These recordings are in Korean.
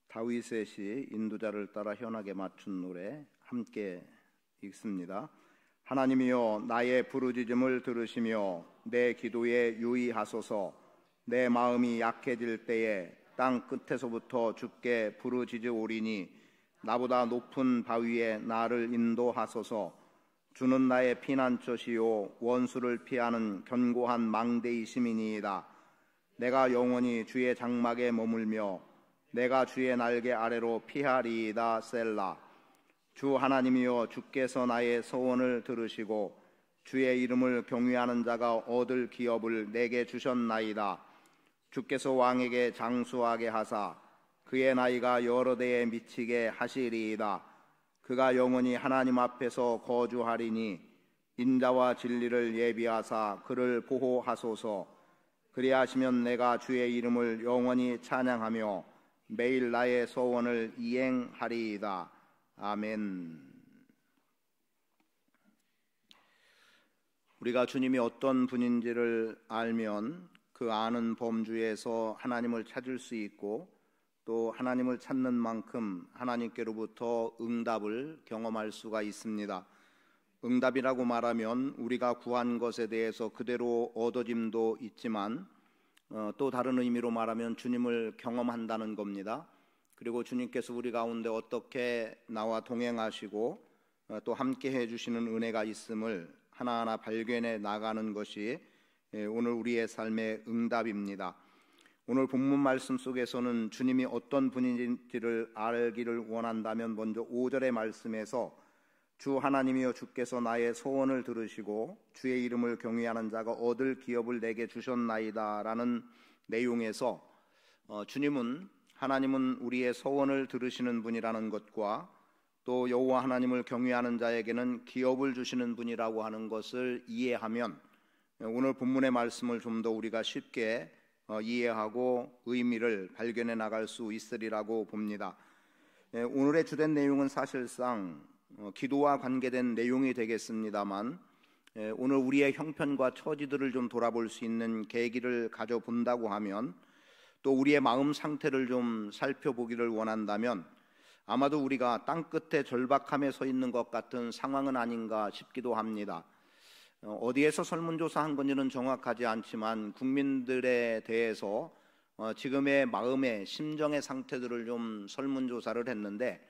다윗의 시 인도자를 따라 현악에 맞춘 노래 함께 읽습니다. 하나님이여 나의 부르짖음을 들으시며 내 기도에 유의하소서. 내 마음이 약해질 때에 땅 끝에서부터 주께 부르짖으오리니 나보다 높은 바위에 나를 인도하소서. 주는 나의 피난처시요 원수를 피하는 견고한 망대이심이니이다. 내가 영원히 주의 장막에 머물며 내가 주의 날개 아래로 피하리이다. 셀라. 주 하나님이여 주께서 나의 소원을 들으시고 주의 이름을 경외하는 자가 얻을 기업을 내게 주셨나이다. 주께서 왕에게 장수하게 하사 그의 나이가 여러 대에 미치게 하시리이다. 그가 영원히 하나님 앞에서 거주하리니 인자와 진리를 예비하사 그를 보호하소서. 그리하시면 내가 주의 이름을 영원히 찬양하며 매일 나의 소원을 이행하리이다. 아멘. 우리가 주님이 어떤 분인지를 알면 그 아는 범주에서 하나님을 찾을 수 있고 또 하나님을 찾는 만큼 하나님께로부터 응답을 경험할 수가 있습니다. 응답이라고 말하면 우리가 구한 것에 대해서 그대로 얻어짐도 있지만 또 다른 의미로 말하면 주님을 경험한다는 겁니다. 그리고 주님께서 우리 가운데 어떻게 나와 동행하시고 또 함께 해주시는 은혜가 있음을 하나하나 발견해 나가는 것이 오늘 우리의 삶의 응답입니다. 오늘 본문 말씀 속에서는 주님이 어떤 분인지를 알기를 원한다면 먼저 5절의 말씀에서 주 하나님이여 주께서 나의 소원을 들으시고 주의 이름을 경외하는 자가 얻을 기업을 내게 주셨나이다 라는 내용에서 하나님은 우리의 소원을 들으시는 분이라는 것과 또 여호와 하나님을 경외하는 자에게는 기업을 주시는 분이라고 하는 것을 이해하면 오늘 본문의 말씀을 좀 더 우리가 쉽게 이해하고 의미를 발견해 나갈 수 있으리라고 봅니다. 오늘의 주된 내용은 사실상 기도와 관계된 내용이 되겠습니다만 오늘 우리의 형편과 처지들을 좀 돌아볼 수 있는 계기를 가져본다고 하면 또 우리의 마음 상태를 좀 살펴보기를 원한다면 아마도 우리가 땅끝에 절박함에 서 있는 것 같은 상황은 아닌가 싶기도 합니다. 어디에서 설문조사한 건지는 정확하지 않지만 국민들에 대해서 지금의 마음의 심정의 상태들을 좀 설문조사를 했는데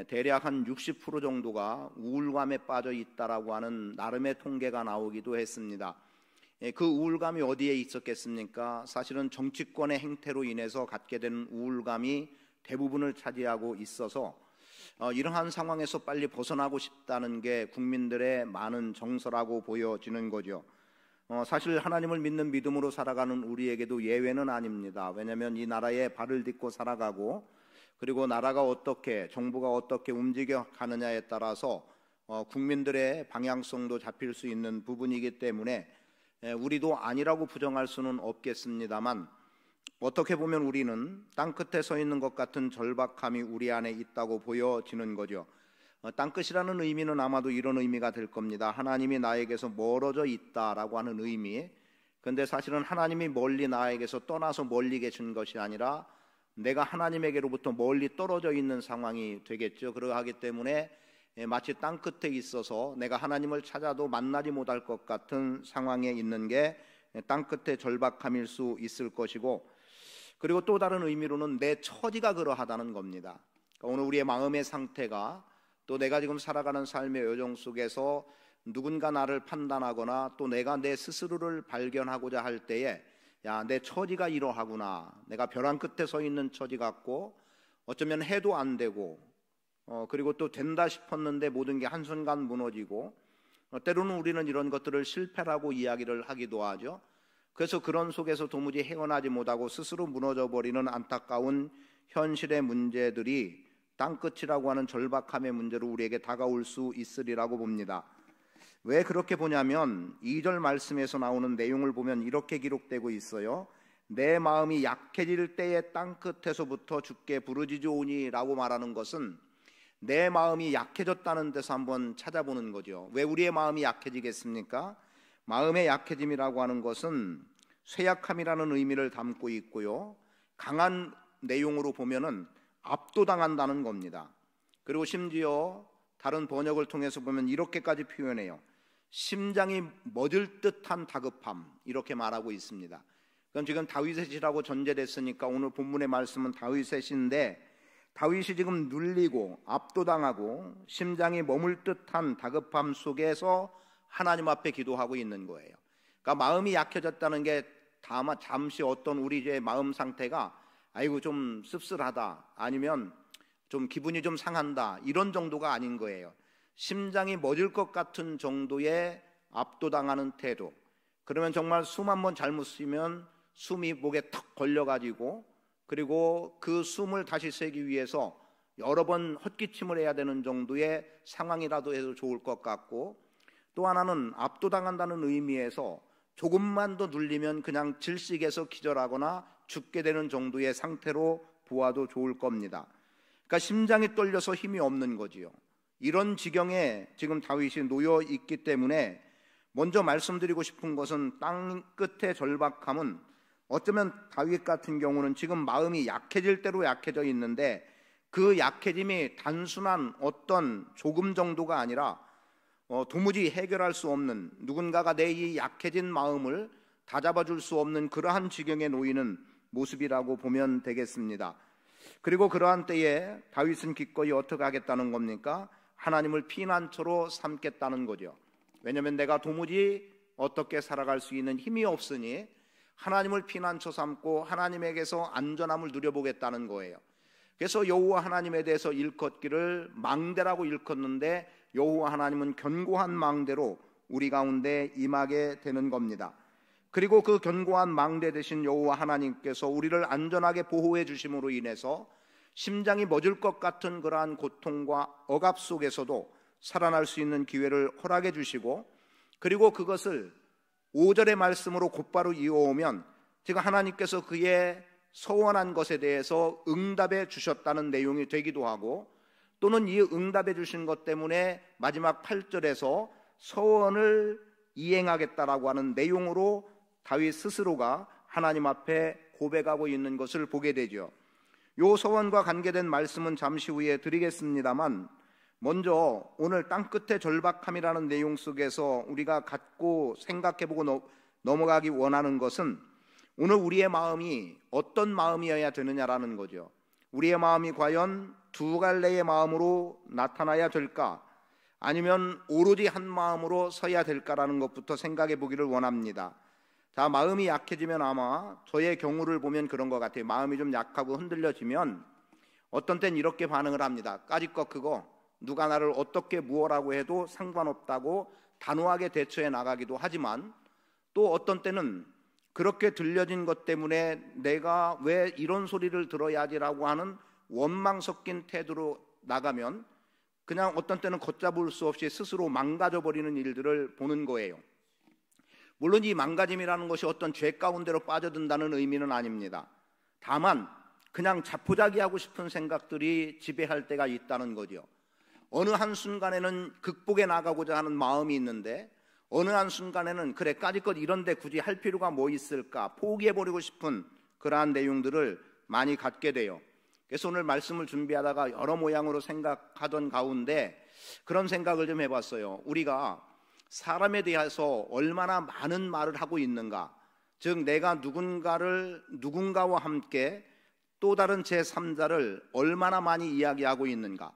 대략 한 60% 정도가 우울감에 빠져 있다라고 하는 나름의 통계가 나오기도 했습니다. 그 우울감이 어디에 있었겠습니까? 사실은 정치권의 행태로 인해서 갖게 된 우울감이 대부분을 차지하고 있어서 이러한 상황에서 빨리 벗어나고 싶다는 게 국민들의 많은 정서라고 보여지는 거죠. 사실 하나님을 믿는 믿음으로 살아가는 우리에게도 예외는 아닙니다. 왜냐하면 이 나라에 발을 딛고 살아가고 그리고 나라가 어떻게 정부가 어떻게 움직여 가느냐에 따라서 국민들의 방향성도 잡힐 수 있는 부분이기 때문에 우리도 아니라고 부정할 수는 없겠습니다만 어떻게 보면 우리는 땅끝에 서 있는 것 같은 절박함이 우리 안에 있다고 보여지는 거죠. 땅끝이라는 의미는 아마도 이런 의미가 될 겁니다. 하나님이 나에게서 멀어져 있다라고 하는 의미. 그런데 사실은 하나님이 멀리 나에게서 떠나서 멀리 계신 것이 아니라 내가 하나님에게로부터 멀리 떨어져 있는 상황이 되겠죠. 그러하기 때문에 마치 땅끝에 있어서 내가 하나님을 찾아도 만나지 못할 것 같은 상황에 있는 게 땅끝의 절박함일 수 있을 것이고 그리고 또 다른 의미로는 내 처지가 그러하다는 겁니다. 그러니까 오늘 우리의 마음의 상태가 또 내가 지금 살아가는 삶의 여정 속에서 누군가 나를 판단하거나 또 내가 내 스스로를 발견하고자 할 때에 야, 내 처지가 이러하구나. 내가 벼랑 끝에 서 있는 처지 같고 어쩌면 해도 안 되고 그리고 또 된다 싶었는데 모든 게 한순간 무너지고 때로는 우리는 이런 것들을 실패라고 이야기를 하기도 하죠. 그래서 그런 속에서 도무지 헤어나지 못하고 스스로 무너져버리는 안타까운 현실의 문제들이 땅끝이라고 하는 절박함의 문제로 우리에게 다가올 수 있으리라고 봅니다. 왜 그렇게 보냐면 2절 말씀에서 나오는 내용을 보면 이렇게 기록되고 있어요. 내 마음이 약해질 때에 땅끝에서부터 주께 부르짖으오니 라고 말하는 것은 내 마음이 약해졌다는 데서 한번 찾아보는 거죠. 왜 우리의 마음이 약해지겠습니까? 마음의 약해짐이라고 하는 것은 쇠약함이라는 의미를 담고 있고요. 강한 내용으로 보면은 압도당한다는 겁니다. 그리고 심지어 다른 번역을 통해서 보면 이렇게까지 표현해요. 심장이 멎을 듯한 다급함, 이렇게 말하고 있습니다. 그럼 지금 다윗의 시라고 전제됐으니까 오늘 본문의 말씀은 다윗의 시인데, 다윗이 지금 눌리고 압도당하고 심장이 머물 듯한 다급함 속에서 하나님 앞에 기도하고 있는 거예요. 그러니까 마음이 약해졌다는 게 다만 잠시 어떤 우리의 마음 상태가 아이고 좀 씁쓸하다, 아니면 좀 기분이 좀 상한다, 이런 정도가 아닌 거예요. 심장이 멎을 것 같은 정도의 압도당하는 태도. 그러면 정말 숨 한번 잘못 쉬면 숨이 목에 턱 걸려가지고, 그리고 그 숨을 다시 쉬기 위해서 여러 번 헛기침을 해야 되는 정도의 상황이라도 해도 좋을 것 같고, 또 하나는 압도당한다는 의미에서 조금만 더 눌리면 그냥 질식해서 기절하거나 죽게 되는 정도의 상태로 보아도 좋을 겁니다. 그러니까 심장이 떨려서 힘이 없는 거지요. 이런 지경에 지금 다윗이 놓여 있기 때문에 먼저 말씀드리고 싶은 것은, 땅 끝의 절박함은 어쩌면 다윗 같은 경우는 지금 마음이 약해질 대로 약해져 있는데, 그 약해짐이 단순한 어떤 조금 정도가 아니라 도무지 해결할 수 없는, 누군가가 내 이 약해진 마음을 다잡아줄 수 없는 그러한 지경에 놓이는 모습이라고 보면 되겠습니다. 그리고 그러한 때에 다윗은 기꺼이 어떻게 하겠다는 겁니까? 하나님을 피난처로 삼겠다는 거죠. 왜냐하면 내가 도무지 어떻게 살아갈 수 있는 힘이 없으니 하나님을 피난처 삼고 하나님에게서 안전함을 누려보겠다는 거예요. 그래서 여호와 하나님에 대해서 일컫기를 망대라고 일컫는데, 여호와 하나님은 견고한 망대로 우리 가운데 임하게 되는 겁니다. 그리고 그 견고한 망대 되신 여호와 하나님께서 우리를 안전하게 보호해 주심으로 인해서 심장이 멎을 것 같은 그러한 고통과 억압 속에서도 살아날 수 있는 기회를 허락해 주시고, 그리고 그것을 5절의 말씀으로 곧바로 이어오면 지금 하나님께서 그의 서원한 것에 대해서 응답해 주셨다는 내용이 되기도 하고, 또는 이 응답해 주신 것 때문에 마지막 8절에서 서원을 이행하겠다라고 하는 내용으로 다윗 스스로가 하나님 앞에 고백하고 있는 것을 보게 되죠. 이 서원과 관계된 말씀은 잠시 후에 드리겠습니다만, 먼저 오늘 땅끝의 절박함이라는 내용 속에서 우리가 갖고 생각해보고 넘어가기 원하는 것은, 오늘 우리의 마음이 어떤 마음이어야 되느냐라는 거죠. 우리의 마음이 과연 두 갈래의 마음으로 나타나야 될까, 아니면 오로지 한 마음으로 서야 될까라는 것부터 생각해 보기를 원합니다. 자, 마음이 약해지면, 아마 저의 경우를 보면 그런 것 같아요. 마음이 좀 약하고 흔들려지면 어떤 땐 이렇게 반응을 합니다. 까짓것 그거 누가 나를 어떻게 무엇라고 해도 상관없다고 단호하게 대처해 나가기도 하지만, 또 어떤 때는 그렇게 들려진 것 때문에 내가 왜 이런 소리를 들어야지라고 하는 원망 섞인 태도로 나가면 그냥 어떤 때는 걷잡을 수 없이 스스로 망가져버리는 일들을 보는 거예요. 물론 이 망가짐이라는 것이 어떤 죄 가운데로 빠져든다는 의미는 아닙니다. 다만 그냥 자포자기하고 싶은 생각들이 지배할 때가 있다는 거죠. 어느 한순간에는 극복해 나가고자 하는 마음이 있는데, 어느 한순간에는 그래 까짓것 이런데 굳이 할 필요가 뭐 있을까, 포기해버리고 싶은 그러한 내용들을 많이 갖게 돼요. 그래서 오늘 말씀을 준비하다가 여러 모양으로 생각하던 가운데 그런 생각을 좀 해봤어요. 우리가 사람에 대해서 얼마나 많은 말을 하고 있는가, 즉 내가 누군가와 함께 또 다른 제3자를 얼마나 많이 이야기하고 있는가.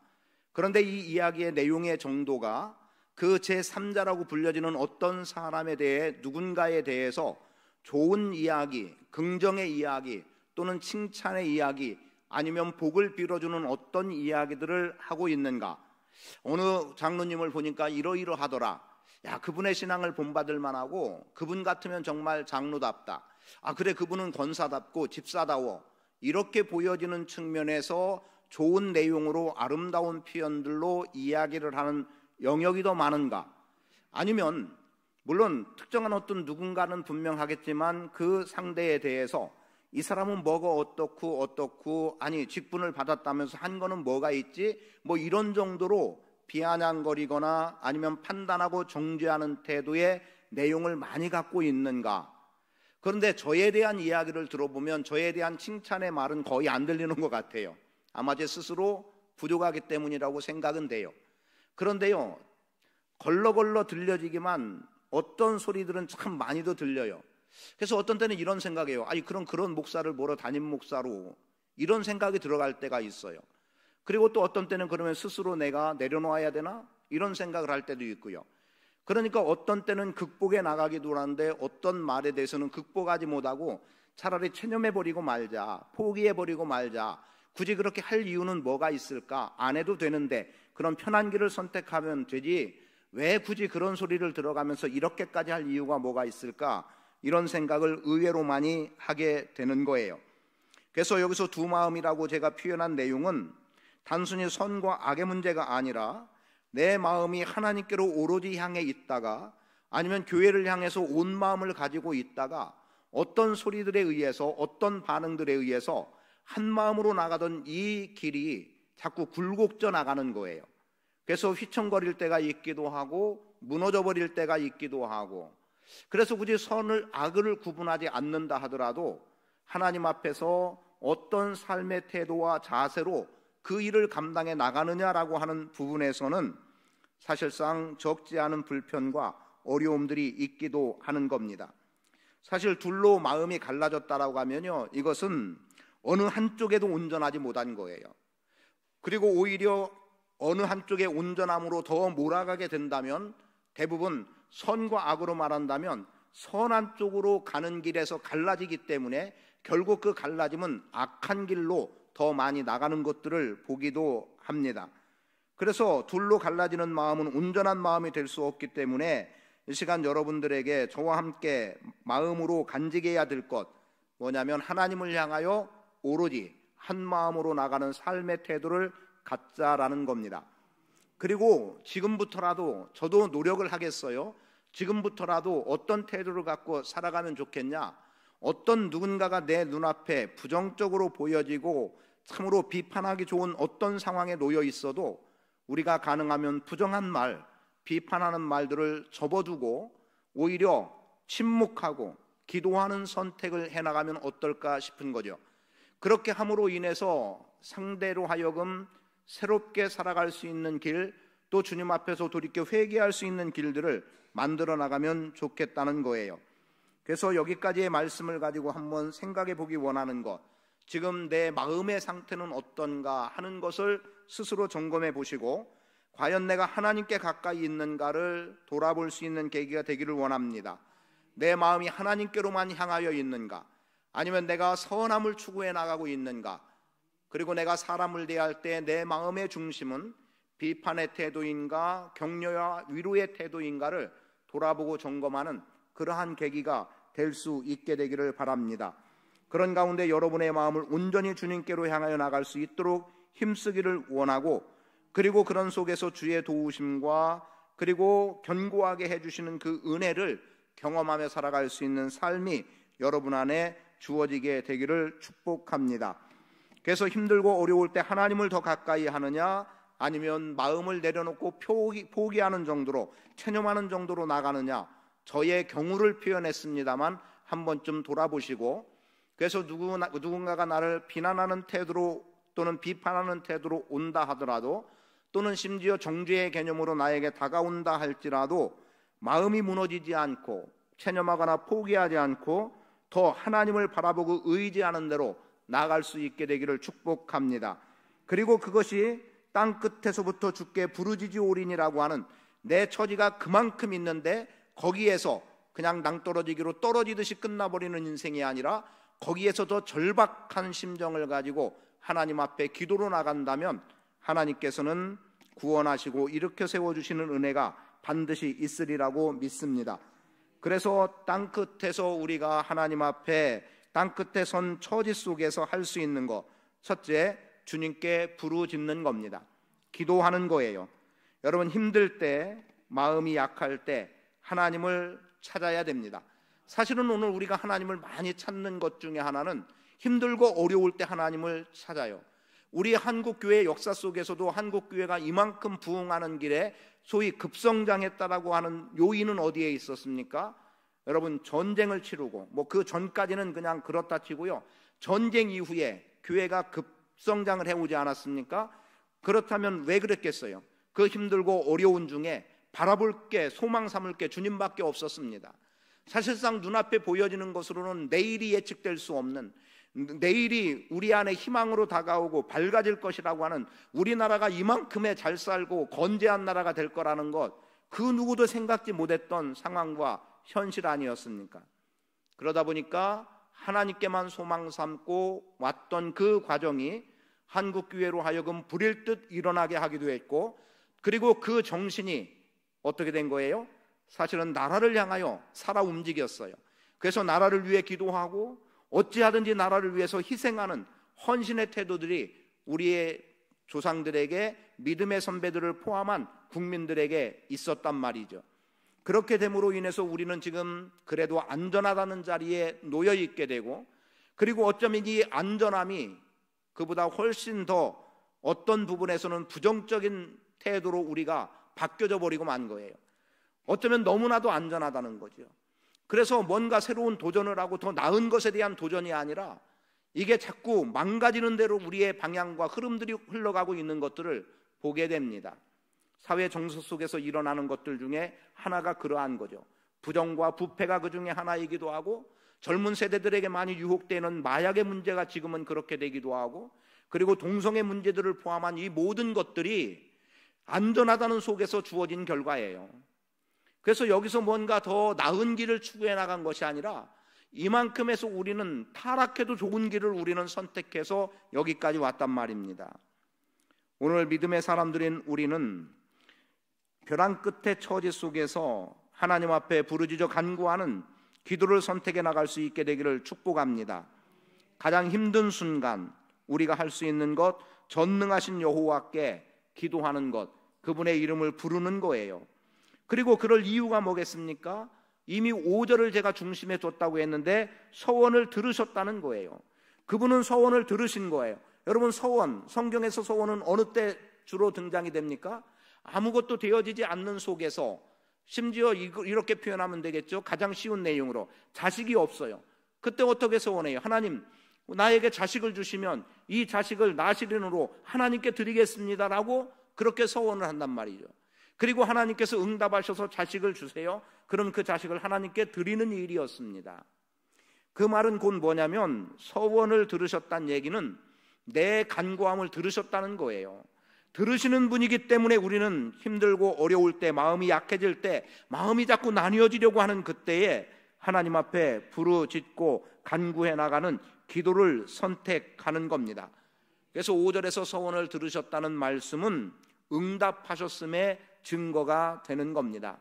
그런데 이 이야기의 내용의 정도가 그 제3자라고 불려지는 어떤 사람에 대해, 누군가에 대해서 좋은 이야기, 긍정의 이야기, 또는 칭찬의 이야기, 아니면 복을 빌어주는 어떤 이야기들을 하고 있는가. 어느 장로님을 보니까 이러이러하더라. 야, 그분의 신앙을 본받을 만하고 그분 같으면 정말 장로답다. 아, 그래, 그분은 권사답고 집사다워. 이렇게 보여지는 측면에서 좋은 내용으로 아름다운 표현들로 이야기를 하는 영역이 더 많은가? 아니면 물론 특정한 어떤 누군가는 분명하겠지만 그 상대에 대해서 이 사람은 뭐가 어떻고 아니 직분을 받았다면서 한 거는 뭐가 있지? 뭐 이런 정도로 비아냥거리거나 아니면 판단하고 정죄하는 태도의 내용을 많이 갖고 있는가? 그런데 저에 대한 이야기를 들어보면 저에 대한 칭찬의 말은 거의 안 들리는 것 같아요. 아마 제 스스로 부족하기 때문이라고 생각은 돼요. 그런데요, 걸러걸러 들려지기만 어떤 소리들은 참 많이도 들려요. 그래서 어떤 때는 이런 생각이에요. 아니, 그런 목사를 뭐로 담임 목사로, 이런 생각이 들어갈 때가 있어요. 그리고 또 어떤 때는 그러면 스스로 내가 내려놓아야 되나? 이런 생각을 할 때도 있고요. 그러니까 어떤 때는 극복해 나가기도 하는데 어떤 말에 대해서는 극복하지 못하고 차라리 체념해버리고 말자, 포기해버리고 말자, 굳이 그렇게 할 이유는 뭐가 있을까? 안 해도 되는데 그런 편한 길을 선택하면 되지 왜 굳이 그런 소리를 들어가면서 이렇게까지 할 이유가 뭐가 있을까? 이런 생각을 의외로 많이 하게 되는 거예요. 그래서 여기서 두 마음이라고 제가 표현한 내용은 단순히 선과 악의 문제가 아니라 내 마음이 하나님께로 오로지 향해 있다가 아니면 교회를 향해서 온 마음을 가지고 있다가 어떤 소리들에 의해서 어떤 반응들에 의해서 한 마음으로 나가던 이 길이 자꾸 굴곡져 나가는 거예요. 그래서 휘청거릴 때가 있기도 하고 무너져 버릴 때가 있기도 하고, 그래서 굳이 선을 악을 구분하지 않는다 하더라도 하나님 앞에서 어떤 삶의 태도와 자세로 그 일을 감당해 나가느냐라고 하는 부분에서는 사실상 적지 않은 불편과 어려움들이 있기도 하는 겁니다. 사실 둘로 마음이 갈라졌다라고 하면요, 이것은 어느 한쪽에도 온전하지 못한 거예요. 그리고 오히려 어느 한쪽에 온전함으로 더 몰아가게 된다면 대부분 선과 악으로 말한다면 선한 쪽으로 가는 길에서 갈라지기 때문에 결국 그 갈라짐은 악한 길로 더 많이 나가는 것들을 보기도 합니다. 그래서 둘로 갈라지는 마음은 온전한 마음이 될 수 없기 때문에 이 시간 여러분들에게 저와 함께 마음으로 간직해야 될 것 뭐냐면 하나님을 향하여 오로지 한 마음으로 나가는 삶의 태도를 갖자라는 겁니다. 그리고 지금부터라도 저도 노력을 하겠어요. 지금부터라도 어떤 태도를 갖고 살아가면 좋겠냐? 어떤 누군가가 내 눈앞에 부정적으로 보여지고 참으로 비판하기 좋은 어떤 상황에 놓여 있어도 우리가 가능하면 부정한 말, 비판하는 말들을 접어두고 오히려 침묵하고 기도하는 선택을 해나가면 어떨까 싶은 거죠. 그렇게 함으로 인해서 상대로 하여금 새롭게 살아갈 수 있는 길, 또 주님 앞에서 돌이켜 회개할 수 있는 길들을 만들어 나가면 좋겠다는 거예요. 그래서 여기까지의 말씀을 가지고 한번 생각해 보기 원하는 것, 지금 내 마음의 상태는 어떤가 하는 것을 스스로 점검해 보시고 과연 내가 하나님께 가까이 있는가를 돌아볼 수 있는 계기가 되기를 원합니다. 내 마음이 하나님께로만 향하여 있는가, 아니면 내가 선함을 추구해 나가고 있는가, 그리고 내가 사람을 대할 때 내 마음의 중심은 비판의 태도인가 격려와 위로의 태도인가를 돌아보고 점검하는 그러한 계기가 될 수 있게 되기를 바랍니다. 그런 가운데 여러분의 마음을 온전히 주님께로 향하여 나갈 수 있도록 힘쓰기를 원하고, 그리고 그런 속에서 주의 도우심과 그리고 견고하게 해주시는 그 은혜를 경험하며 살아갈 수 있는 삶이 여러분 안에 주어지게 되기를 축복합니다. 그래서 힘들고 어려울 때 하나님을 더 가까이 하느냐, 아니면 마음을 내려놓고 포기하는 정도로, 체념하는 정도로 나가느냐, 저의 경우를 표현했습니다만 한 번쯤 돌아보시고, 그래서 누군가가 나를 비난하는 태도로 또는 비판하는 태도로 온다 하더라도, 또는 심지어 정죄의 개념으로 나에게 다가온다 할지라도 마음이 무너지지 않고 체념하거나 포기하지 않고 더 하나님을 바라보고 의지하는 대로 나아갈 수 있게 되기를 축복합니다. 그리고 그것이 땅 끝에서부터 주께 부르짖으오리니라고 하는 내 처지가 그만큼 있는데 거기에서 그냥 낭떠러지기로 떨어지듯이 끝나버리는 인생이 아니라 거기에서 더 절박한 심정을 가지고 하나님 앞에 기도로 나간다면 하나님께서는 구원하시고 일으켜 세워주시는 은혜가 반드시 있으리라고 믿습니다. 그래서 땅끝에서 우리가 하나님 앞에 땅끝에 선 처지 속에서 할 수 있는 것, 첫째, 주님께 부르짖는 겁니다. 기도하는 거예요. 여러분, 힘들 때, 마음이 약할 때 하나님을 찾아야 됩니다. 사실은 오늘 우리가 하나님을 많이 찾는 것 중에 하나는 힘들고 어려울 때 하나님을 찾아요. 우리 한국교회 역사 속에서도 한국교회가 이만큼 부흥하는 길에 소위 급성장했다라고 하는 요인은 어디에 있었습니까? 여러분, 전쟁을 치르고 그 전까지는 그냥 그렇다 치고요, 전쟁 이후에 교회가 성장을 해오지 않았습니까? 그렇다면 왜 그랬겠어요? 그 힘들고 어려운 중에 바라볼 게, 소망 삼을 게 주님밖에 없었습니다. 사실상 눈앞에 보여지는 것으로는 내일이 예측될 수 없는, 내일이 우리 안에 희망으로 다가오고 밝아질 것이라고 하는, 우리나라가 이만큼의 잘 살고 건재한 나라가 될 거라는 것, 그 누구도 생각지 못했던 상황과 현실 아니었습니까? 그러다 보니까 하나님께만 소망 삼고 왔던 그 과정이 한국교회로 하여금 불일 듯 일어나게 하기도 했고, 그리고 그 정신이 어떻게 된 거예요? 사실은 나라를 향하여 살아 움직였어요. 그래서 나라를 위해 기도하고 어찌하든지 나라를 위해서 희생하는 헌신의 태도들이 우리의 조상들에게, 믿음의 선배들을 포함한 국민들에게 있었단 말이죠. 그렇게 됨으로 인해서 우리는 지금 그래도 안전하다는 자리에 놓여 있게 되고, 그리고 어쩌면 이 안전함이 그보다 훨씬 더 어떤 부분에서는 부정적인 태도로 우리가 바뀌어져 버리고 만 거예요. 어쩌면 너무나도 안전하다는 거죠. 그래서 뭔가 새로운 도전을 하고 더 나은 것에 대한 도전이 아니라 이게 자꾸 망가지는 대로 우리의 방향과 흐름들이 흘러가고 있는 것들을 보게 됩니다. 사회 정서 속에서 일어나는 것들 중에 하나가 그러한 거죠. 부정과 부패가 그 중에 하나이기도 하고, 젊은 세대들에게 많이 유혹되는 마약의 문제가 지금은 그렇게 되기도 하고, 그리고 동성애 문제들을 포함한 이 모든 것들이 안전하다는 속에서 주어진 결과예요. 그래서 여기서 뭔가 더 나은 길을 추구해 나간 것이 아니라 이만큼에서 우리는 타락해도 좋은 길을 우리는 선택해서 여기까지 왔단 말입니다. 오늘 믿음의 사람들인 우리는 벼랑 끝의 처지 속에서 하나님 앞에 부르짖어 간구하는 기도를 선택해 나갈 수 있게 되기를 축복합니다. 가장 힘든 순간 우리가 할 수 있는 것, 전능하신 여호와께 기도하는 것, 그분의 이름을 부르는 거예요. 그리고 그럴 이유가 뭐겠습니까? 이미 5절을 제가 중심에 뒀다고 했는데 서원을 들으셨다는 거예요. 그분은 서원을 들으신 거예요. 여러분, 서원, 성경에서 서원은 어느 때 주로 등장이 됩니까? 아무것도 되어지지 않는 속에서, 심지어 이렇게 표현하면 되겠죠. 가장 쉬운 내용으로, 자식이 없어요. 그때 어떻게 서원해요? 하나님, 나에게 자식을 주시면 이 자식을 나시린으로 하나님께 드리겠습니다라고 그렇게 서원을 한단 말이죠. 그리고 하나님께서 응답하셔서 자식을 주세요. 그럼 그 자식을 하나님께 드리는 일이었습니다. 그 말은 곧 뭐냐면 서원을 들으셨다는 얘기는 내 간구함을 들으셨다는 거예요. 들으시는 분이기 때문에 우리는 힘들고 어려울 때, 마음이 약해질 때, 마음이 자꾸 나뉘어지려고 하는 그때에 하나님 앞에 부르짖고 간구해 나가는 기도를 선택하는 겁니다. 그래서 5절에서 서원을 들으셨다는 말씀은 응답하셨음의 증거가 되는 겁니다.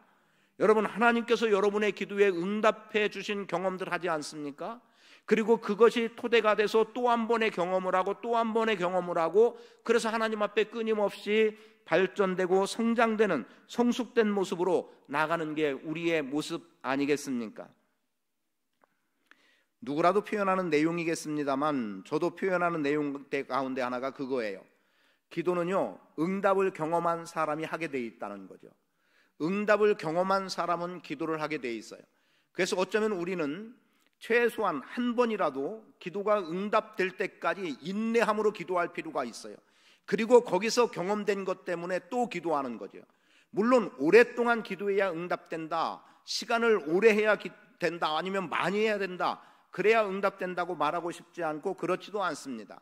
여러분, 하나님께서 여러분의 기도에 응답해 주신 경험들 하지 않습니까? 그리고 그것이 토대가 돼서 또 한 번의 경험을 하고 또 한 번의 경험을 하고, 그래서 하나님 앞에 끊임없이 발전되고 성장되는 성숙된 모습으로 나가는 게 우리의 모습 아니겠습니까? 누구라도 표현하는 내용이겠습니다만 저도 표현하는 내용 가운데 하나가 그거예요. 기도는요, 응답을 경험한 사람이 하게 돼 있다는 거죠. 응답을 경험한 사람은 기도를 하게 돼 있어요. 그래서 어쩌면 우리는 최소한 한 번이라도 기도가 응답될 때까지 인내함으로 기도할 필요가 있어요. 그리고 거기서 경험된 것 때문에 또 기도하는 거죠. 물론 오랫동안 기도해야 응답된다, 시간을 오래 해야 된다, 아니면 많이 해야 된다, 그래야 응답된다고 말하고 싶지 않고 그렇지도 않습니다.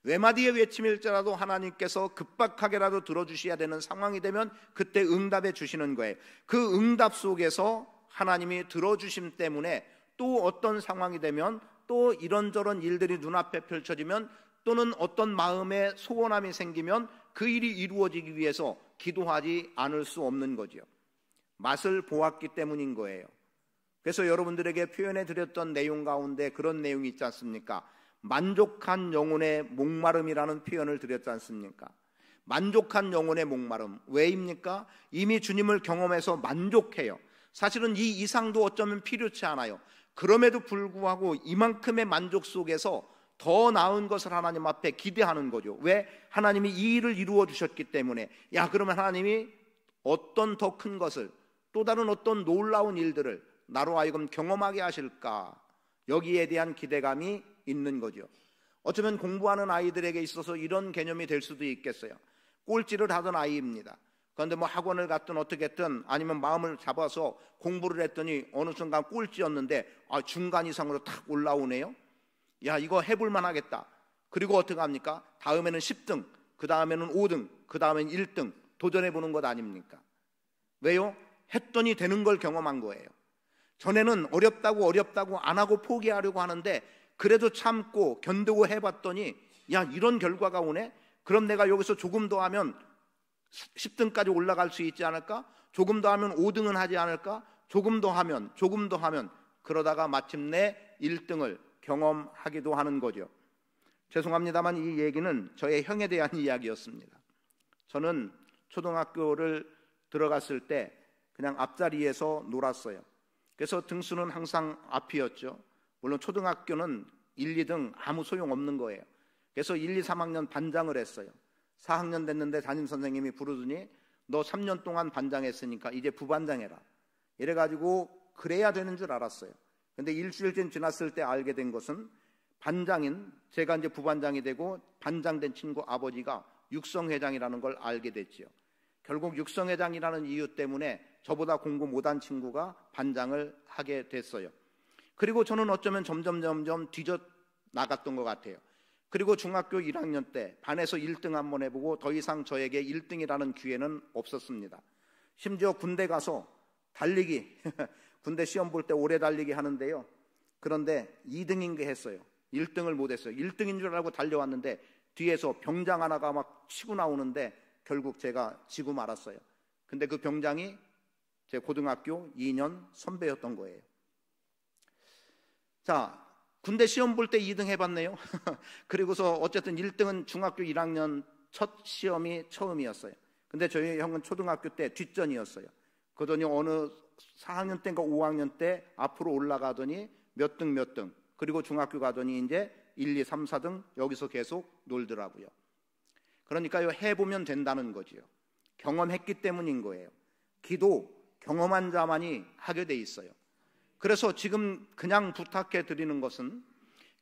외마디의 외침일지라도 하나님께서 급박하게라도 들어주셔야 되는 상황이 되면 그때 응답해 주시는 거예요. 그 응답 속에서 하나님이 들어주심 때문에 또 어떤 상황이 되면, 또 이런저런 일들이 눈앞에 펼쳐지면, 또는 어떤 마음에 소원함이 생기면 그 일이 이루어지기 위해서 기도하지 않을 수 없는 거죠. 맛을 보았기 때문인 거예요. 그래서 여러분들에게 표현해 드렸던 내용 가운데 그런 내용이 있지 않습니까? 만족한 영혼의 목마름이라는 표현을 드렸지 않습니까? 만족한 영혼의 목마름, 왜입니까? 이미 주님을 경험해서 만족해요. 사실은 이 이상도 어쩌면 필요치 않아요. 그럼에도 불구하고 이만큼의 만족 속에서 더 나은 것을 하나님 앞에 기대하는 거죠. 왜? 하나님이 이 일을 이루어 주셨기 때문에. 야, 그러면 하나님이 어떤 더 큰 것을, 또 다른 어떤 놀라운 일들을 나로 하여금 경험하게 하실까? 여기에 대한 기대감이 있는 거죠. 어쩌면 공부하는 아이들에게 있어서 이런 개념이 될 수도 있겠어요. 꼴찌를 하던 아이입니다. 그런데 뭐 학원을 갔든 어떻게 했든 아니면 마음을 잡아서 공부를 했더니 어느 순간 꼴찌였는데 중간 이상으로 탁 올라오네요. 야, 이거 해볼만 하겠다. 그리고 어떻게 합니까? 다음에는 10등, 그 다음에는 5등, 그 다음에는 1등 도전해보는 것 아닙니까? 왜요? 했더니 되는 걸 경험한 거예요. 전에는 어렵다고 안 하고 포기하려고 하는데 그래도 참고 견디고 해봤더니 야, 이런 결과가 오네? 그럼 내가 여기서 조금 더 하면 10등까지 올라갈 수 있지 않을까? 조금 더 하면 5등은 하지 않을까? 조금 더 하면 그러다가 마침내 1등을 경험하기도 하는 거죠. 죄송합니다만 이 얘기는 저의 형에 대한 이야기였습니다. 저는 초등학교를 들어갔을 때 그냥 앞자리에서 놀았어요. 그래서 등수는 항상 앞이었죠. 물론 초등학교는 1, 2등 아무 소용없는 거예요. 그래서 1, 2, 3학년 반장을 했어요. 4학년 됐는데 담임선생님이 부르더니 너 3년 동안 반장했으니까 이제 부반장해라. 이래가지고 그래야 되는 줄 알았어요. 근데 일주일쯤 지났을 때 알게 된 것은 반장인 제가 이제 부반장이 되고 반장된 친구 아버지가 육성회장이라는 걸 알게 됐지요. 결국 육성회장이라는 이유 때문에 저보다 공부 못한 친구가 반장을 하게 됐어요. 그리고 저는 어쩌면 점점 뒤져 나갔던 것 같아요. 그리고 중학교 1학년 때 반에서 1등 한번 해보고 더 이상 저에게 1등이라는 기회는 없었습니다. 심지어 군대 가서 달리기 군대 시험 볼 때 오래 달리기 하는데요. 그런데 2등인 게 했어요. 1등을 못했어요. 1등인 줄 알고 달려왔는데 뒤에서 병장 하나가 막 치고 나오는데 결국 제가 지고 말았어요. 근데 그 병장이 제 고등학교 2년 선배였던 거예요. 자, 군대 시험 볼 때 2등 해봤네요. 그리고서 어쨌든 1등은 중학교 1학년 첫 시험이 처음이었어요. 근데 저희 형은 초등학교 때 뒷전이었어요. 그러더니 어느 4학년 때인가 5학년 때 앞으로 올라가더니 몇 등 그리고 중학교 가더니 이제 1, 2, 3, 4등 여기서 계속 놀더라고요. 그러니까요, 해보면 된다는 거지요. 경험했기 때문인 거예요. 기도 경험한 자만이 하게 돼 있어요. 그래서 지금 그냥 부탁해 드리는 것은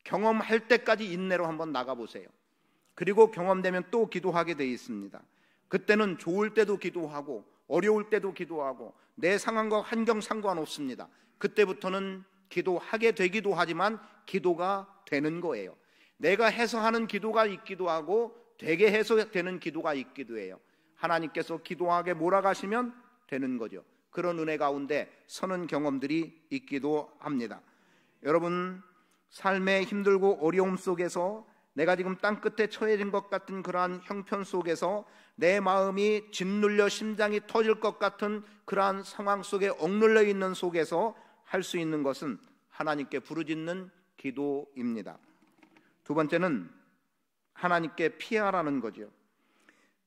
경험할 때까지 인내로 한번 나가보세요. 그리고 경험되면 또 기도하게 돼 있습니다. 그때는 좋을 때도 기도하고 어려울 때도 기도하고 내 상황과 환경 상관없습니다. 그때부터는 기도하게 되기도 하지만 기도가 되는 거예요. 내가 해서 하는 기도가 있기도 하고 되게 해서 되는 기도가 있기도 해요. 하나님께서 기도하게 몰아가시면 되는 거죠. 그런 은혜 가운데 서는 경험들이 있기도 합니다. 여러분, 삶의 힘들고 어려움 속에서 내가 지금 땅끝에 처해진 것 같은 그러한 형편 속에서 내 마음이 짓눌려 심장이 터질 것 같은 그러한 상황 속에 억눌려 있는 속에서 할 수 있는 것은 하나님께 부르짖는 기도입니다. 두 번째는 하나님께 피하라는 거죠.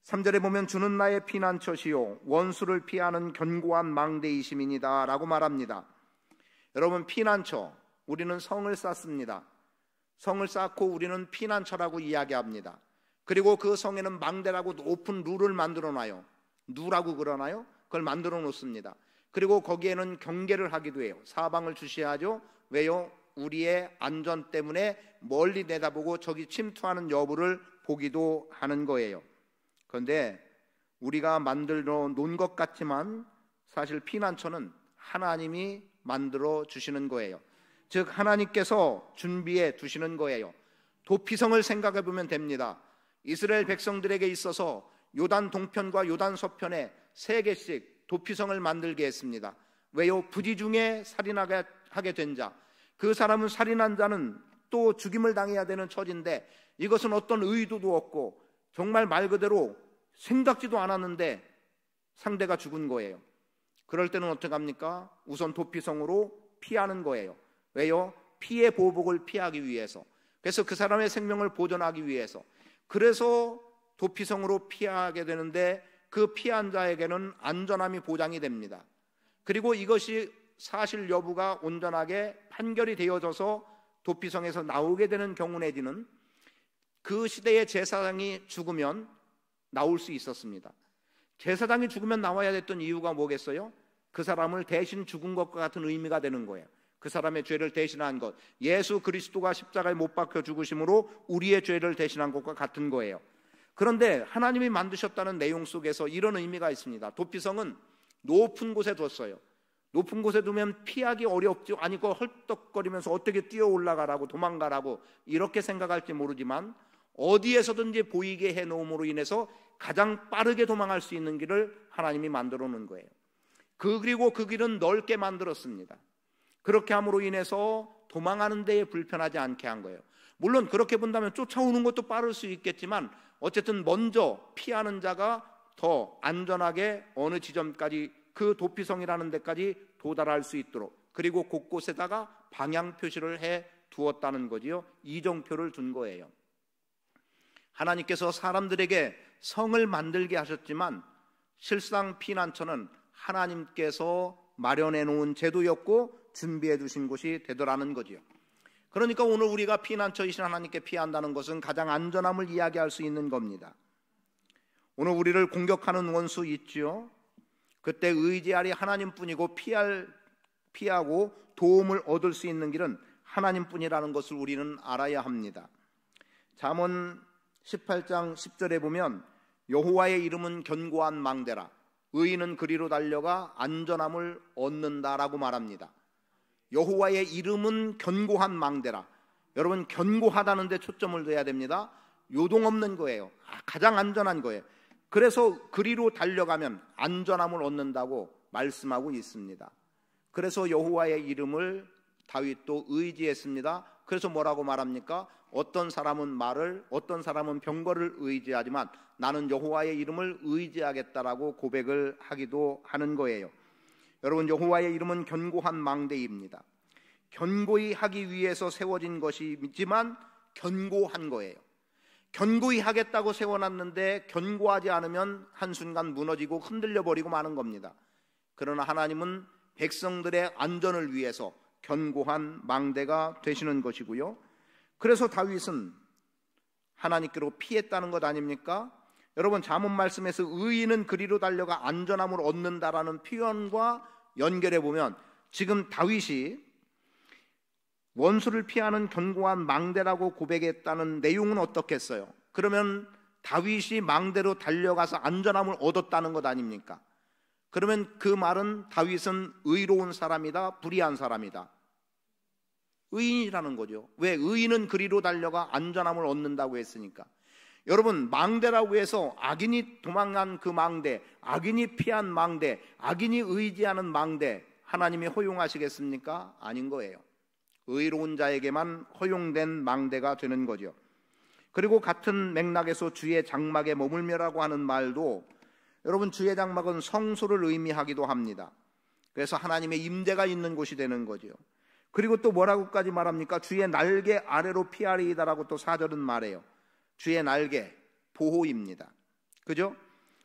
3절에 보면 주는 나의 피난처시요 원수를 피하는 견고한 망대이심이니이다 라고 말합니다. 여러분, 피난처, 우리는 성을 쌓습니다. 성을 쌓고 우리는 피난처라고 이야기합니다. 그리고 그 성에는 망대라고 높은 룰을 만들어 놔요. 누라고 그러나요? 그걸 만들어 놓습니다. 그리고 거기에는 경계를 하기도 해요. 사방을 주시하죠. 왜요? 우리의 안전 때문에 멀리 내다보고 저기 침투하는 여부를 보기도 하는 거예요. 그런데 우리가 만들어 놓은 것 같지만 사실 피난처는 하나님이 만들어 주시는 거예요. 즉 하나님께서 준비해 두시는 거예요. 도피성을 생각해 보면 됩니다. 이스라엘 백성들에게 있어서 요단 동편과 요단 서편에 3개씩 도피성을 만들게 했습니다. 왜요? 부지 중에 살인하게 된 자, 그 사람은 살인한 자는 또 죽임을 당해야 되는 처지인데 이것은 어떤 의도도 없고 정말 말 그대로 생각지도 않았는데 상대가 죽은 거예요. 그럴 때는 어떻게 합니까? 우선 도피성으로 피하는 거예요. 왜요? 피해 보복을 피하기 위해서. 그래서 그 사람의 생명을 보존하기 위해서. 그래서 도피성으로 피하게 되는데 그 피한 자에게는 안전함이 보장이 됩니다. 그리고 이것이 사실 여부가 온전하게 판결이 되어져서 도피성에서 나오게 되는 경우 내지는 그 시대의 제사장이 죽으면 나올 수 있었습니다. 제사장이 죽으면 나와야 됐던 이유가 뭐겠어요? 그 사람을 대신 죽은 것과 같은 의미가 되는 거예요. 그 사람의 죄를 대신한 것, 예수 그리스도가 십자가에 못 박혀 죽으심으로 우리의 죄를 대신한 것과 같은 거예요. 그런데 하나님이 만드셨다는 내용 속에서 이런 의미가 있습니다. 도피성은 높은 곳에 뒀어요. 높은 곳에 두면 피하기 어렵죠. 아니 그 헐떡거리면서 어떻게 뛰어 올라가라고 도망가라고 이렇게 생각할지 모르지만 어디에서든지 보이게 해놓음으로 인해서 가장 빠르게 도망할 수 있는 길을 하나님이 만들어 놓은 거예요. 그리고 그 길은 넓게 만들었습니다. 그렇게 함으로 인해서 도망하는 데에 불편하지 않게 한 거예요. 물론 그렇게 본다면 쫓아오는 것도 빠를 수 있겠지만 어쨌든 먼저 피하는 자가 더 안전하게 어느 지점까지 그 도피성이라는 데까지 도달할 수 있도록, 그리고 곳곳에다가 방향 표시를 해 두었다는 거지요. 이정표를 둔 거예요. 하나님께서 사람들에게 성을 만들게 하셨지만 실상 피난처는 하나님께서 마련해 놓은 제도였고 준비해 두신 곳이 되더라는 거지요. 그러니까 오늘 우리가 피난처이신 하나님께 피한다는 것은 가장 안전함을 이야기할 수 있는 겁니다. 오늘 우리를 공격하는 원수 있지요. 그때 의지하리 하나님뿐이고 피하고 도움을 얻을 수 있는 길은 하나님뿐이라는 것을 우리는 알아야 합니다. 잠언 18장 10절에 보면 여호와의 이름은 견고한 망대라 의인은 그리로 달려가 안전함을 얻는다라고 말합니다. 여호와의 이름은 견고한 망대라. 여러분, 견고하다는 데 초점을 둬야 됩니다. 요동 없는 거예요. 가장 안전한 거예요. 그래서 그리로 달려가면 안전함을 얻는다고 말씀하고 있습니다. 그래서 여호와의 이름을 다윗도 의지했습니다. 그래서 뭐라고 말합니까? 어떤 사람은 말을, 어떤 사람은 병거를 의지하지만 나는 여호와의 이름을 의지하겠다라고 고백을 하기도 하는 거예요. 여러분, 여호와의 이름은 견고한 망대입니다. 견고히 하기 위해서 세워진 것이지만 견고한 거예요. 견고히 하겠다고 세워놨는데 견고하지 않으면 한순간 무너지고 흔들려 버리고 마는 겁니다. 그러나 하나님은 백성들의 안전을 위해서 견고한 망대가 되시는 것이고요. 그래서 다윗은 하나님께로 피했다는 것 아닙니까? 여러분, 잠언 말씀에서 의인은 그리로 달려가 안전함을 얻는다라는 표현과 연결해 보면 지금 다윗이 원수를 피하는 견고한 망대라고 고백했다는 내용은 어떻겠어요? 그러면 다윗이 망대로 달려가서 안전함을 얻었다는 것 아닙니까? 그러면 그 말은 다윗은 의로운 사람이다, 불의한 사람이다? 의인이라는 거죠. 왜? 의인은 그리로 달려가 안전함을 얻는다고 했으니까. 여러분, 망대라고 해서 악인이 도망간 그 망대, 악인이 피한 망대, 악인이 의지하는 망대 하나님이 허용하시겠습니까? 아닌 거예요. 의로운 자에게만 허용된 망대가 되는 거죠. 그리고 같은 맥락에서 주의 장막에 머물며라고 하는 말도, 여러분, 주의 장막은 성소를 의미하기도 합니다. 그래서 하나님의 임재가 있는 곳이 되는 거죠. 그리고 또 뭐라고까지 말합니까? 주의 날개 아래로 피하리이다라고 또 4절은 말해요. 주의 날개, 보호입니다. 그죠?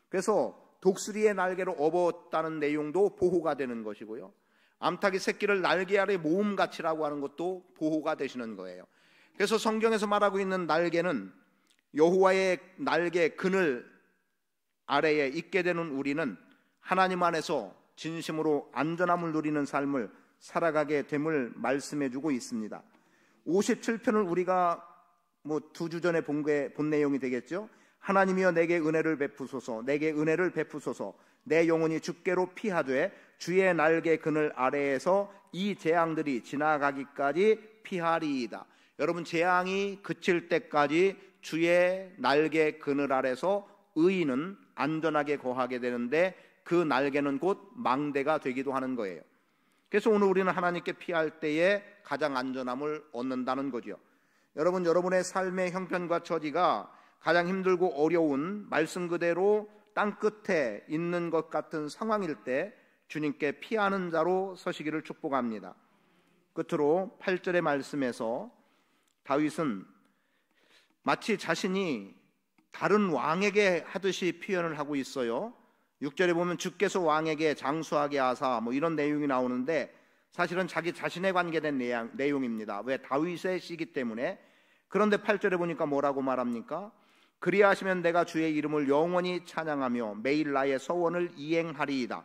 그래서 독수리의 날개로 업었다는 내용도 보호가 되는 것이고요. 암탉이 새끼를 날개 아래 모음같이라고 하는 것도 보호가 되시는 거예요. 그래서 성경에서 말하고 있는 날개는 여호와의 날개 그늘 아래에 있게 되는 우리는 하나님 안에서 진심으로 안전함을 누리는 삶을 살아가게 됨을 말씀해 주고 있습니다. 57편을 우리가 2주 전에 본 내용이 되겠죠. 하나님이여 내게 은혜를 베푸소서, 내게 은혜를 베푸소서. 내 영혼이 주께로 피하되 주의 날개 그늘 아래에서 이 재앙들이 지나가기까지 피하리이다. 여러분, 재앙이 그칠 때까지 주의 날개 그늘 아래서 의인은 안전하게 거하게 되는데 그 날개는 곧 망대가 되기도 하는 거예요. 그래서 오늘 우리는 하나님께 피할 때에 가장 안전함을 얻는다는 거죠. 여러분, 여러분의 삶의 형편과 처지가 가장 힘들고 어려운 말씀 그대로 땅끝에 있는 것 같은 상황일 때 주님께 피하는 자로 서시기를 축복합니다. 끝으로 8절의 말씀에서 다윗은 마치 자신이 다른 왕에게 하듯이 표현을 하고 있어요. 6절에 보면 주께서 왕에게 장수하게 하사 이런 내용이 나오는데 사실은 자기 자신에 관계된 내용입니다. 왜? 다윗의 시기 때문에. 그런데 8절에 보니까 뭐라고 말합니까? 그리하시면 내가 주의 이름을 영원히 찬양하며 매일 나의 서원을 이행하리이다.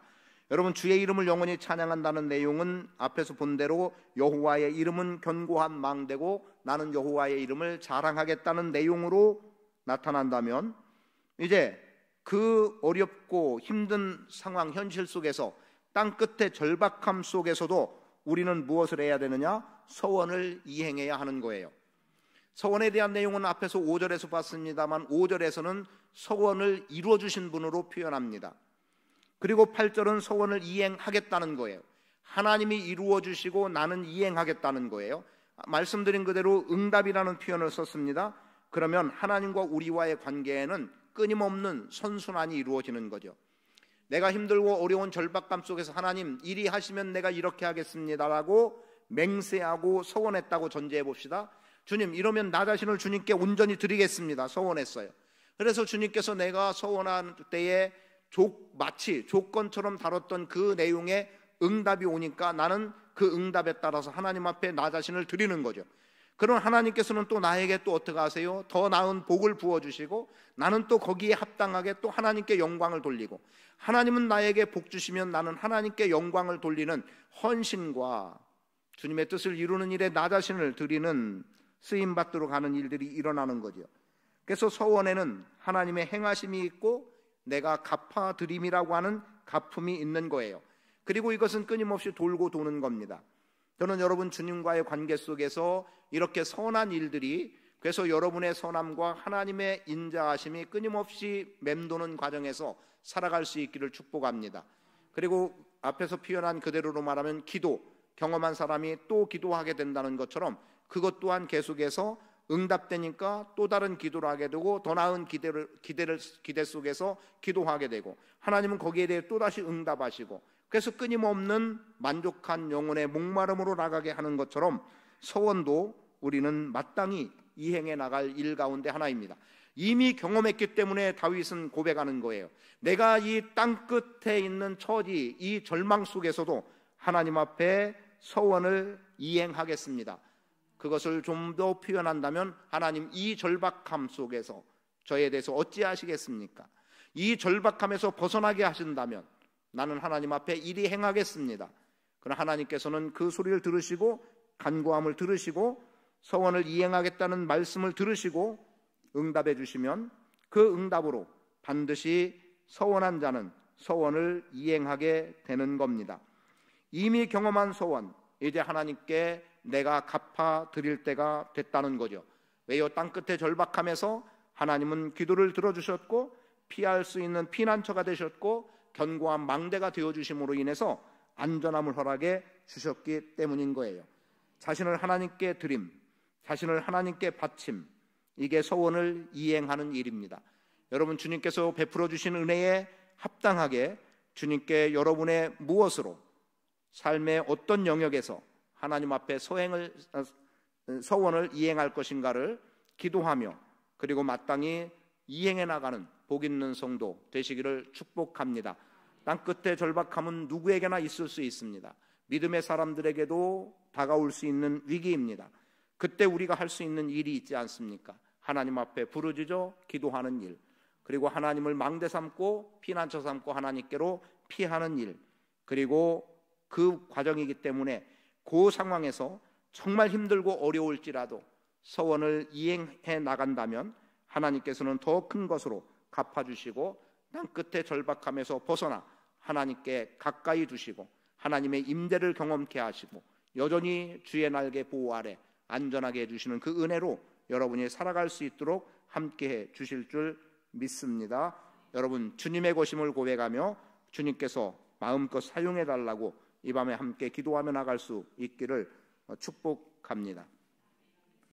여러분, 주의 이름을 영원히 찬양한다는 내용은 앞에서 본 대로 여호와의 이름은 견고한 망대고 나는 여호와의 이름을 자랑하겠다는 내용으로 나타난다면, 이제 그 어렵고 힘든 상황, 현실 속에서, 땅 끝의 절박함 속에서도 우리는 무엇을 해야 되느냐? 서원을 이행해야 하는 거예요. 서원에 대한 내용은 앞에서 5절에서 봤습니다만 5절에서는 서원을 이루어주신 분으로 표현합니다. 그리고 8절은 서원을 이행하겠다는 거예요. 하나님이 이루어주시고 나는 이행하겠다는 거예요. 말씀드린 그대로 응답이라는 표현을 썼습니다. 그러면 하나님과 우리와의 관계에는 끊임없는 선순환이 이루어지는 거죠. 내가 힘들고 어려운 절박감 속에서 하나님 이리 하시면 내가 이렇게 하겠습니다라고 맹세하고 서원했다고 전제해 봅시다. 주님, 이러면 나 자신을 주님께 온전히 드리겠습니다. 서원했어요. 그래서 주님께서 내가 서원한 때에 마치 조건처럼 다뤘던 그 내용에 응답이 오니까 나는 그 응답에 따라서 하나님 앞에 나 자신을 드리는 거죠. 그럼 하나님께서는 또 나에게 또 어떻게 하세요? 더 나은 복을 부어주시고 나는 또 거기에 합당하게 또 하나님께 영광을 돌리고, 하나님은 나에게 복 주시면 나는 하나님께 영광을 돌리는 헌신과 주님의 뜻을 이루는 일에 나 자신을 드리는 쓰임받도록 하는 일들이 일어나는 거죠. 그래서 서원에는 하나님의 행하심이 있고 내가 갚아드림이라고 하는 갚음이 있는 거예요. 그리고 이것은 끊임없이 돌고 도는 겁니다. 저는 여러분 주님과의 관계 속에서 이렇게 선한 일들이, 그래서 여러분의 선함과 하나님의 인자하심이 끊임없이 맴도는 과정에서 살아갈 수 있기를 축복합니다. 그리고 앞에서 표현한 그대로로 말하면 기도, 경험한 사람이 또 기도하게 된다는 것처럼 그것 또한 계속해서 응답되니까 또 다른 기도를 하게 되고 더 나은 기대 속에서 기도하게 되고, 하나님은 거기에 대해 또다시 응답하시고, 그래서 끊임없는 만족한 영혼의 목마름으로 나가게 하는 것처럼 서원도 우리는 마땅히 이행해 나갈 일 가운데 하나입니다. 이미 경험했기 때문에 다윗은 고백하는 거예요. 내가 이 땅 끝에 있는 처지, 이 절망 속에서도 하나님 앞에 서원을 이행하겠습니다. 그것을 좀 더 표현한다면, 하나님 이 절박함 속에서 저에 대해서 어찌하시겠습니까? 이 절박함에서 벗어나게 하신다면 나는 하나님 앞에 이리 행하겠습니다. 그러나 하나님께서는 그 소리를 들으시고 간구함을 들으시고 서원을 이행하겠다는 말씀을 들으시고 응답해 주시면 그 응답으로 반드시 서원한 자는 서원을 이행하게 되는 겁니다. 이미 경험한 서원, 이제 하나님께 내가 갚아 드릴 때가 됐다는 거죠. 왜요? 땅끝의 절박함에서 하나님은 기도를 들어주셨고 피할 수 있는 피난처가 되셨고 견고한 망대가 되어주심으로 인해서 안전함을 허락해 주셨기 때문인 거예요. 자신을 하나님께 드림, 자신을 하나님께 바침, 이게 서원을 이행하는 일입니다. 여러분, 주님께서 베풀어 주신 은혜에 합당하게 주님께 여러분의 무엇으로, 삶의 어떤 영역에서 하나님 앞에 서원을 이행할 것인가를 기도하며, 그리고 마땅히 이행해 나가는 복 있는 성도 되시기를 축복합니다. 땅끝의 절박함은 누구에게나 있을 수 있습니다. 믿음의 사람들에게도 다가올 수 있는 위기입니다. 그때 우리가 할 수 있는 일이 있지 않습니까? 하나님 앞에 부르짖어 기도하는 일, 그리고 하나님을 망대 삼고 피난처 삼고 하나님께로 피하는 일, 그리고 그 과정이기 때문에 그 상황에서 정말 힘들고 어려울지라도 서원을 이행해 나간다면 하나님께서는 더 큰 것으로 갚아주시고 땅끝의 절박함에서 벗어나 하나님께 가까이 두시고 하나님의 임재를 경험케 하시고 여전히 주의 날개 보호 아래 안전하게 해주시는 그 은혜로 여러분이 살아갈 수 있도록 함께해 주실 줄 믿습니다. 여러분, 주님의 것임을 고백하며 주님께서 마음껏 사용해 달라고 이 밤에 함께 기도하며 나갈 수 있기를 축복합니다.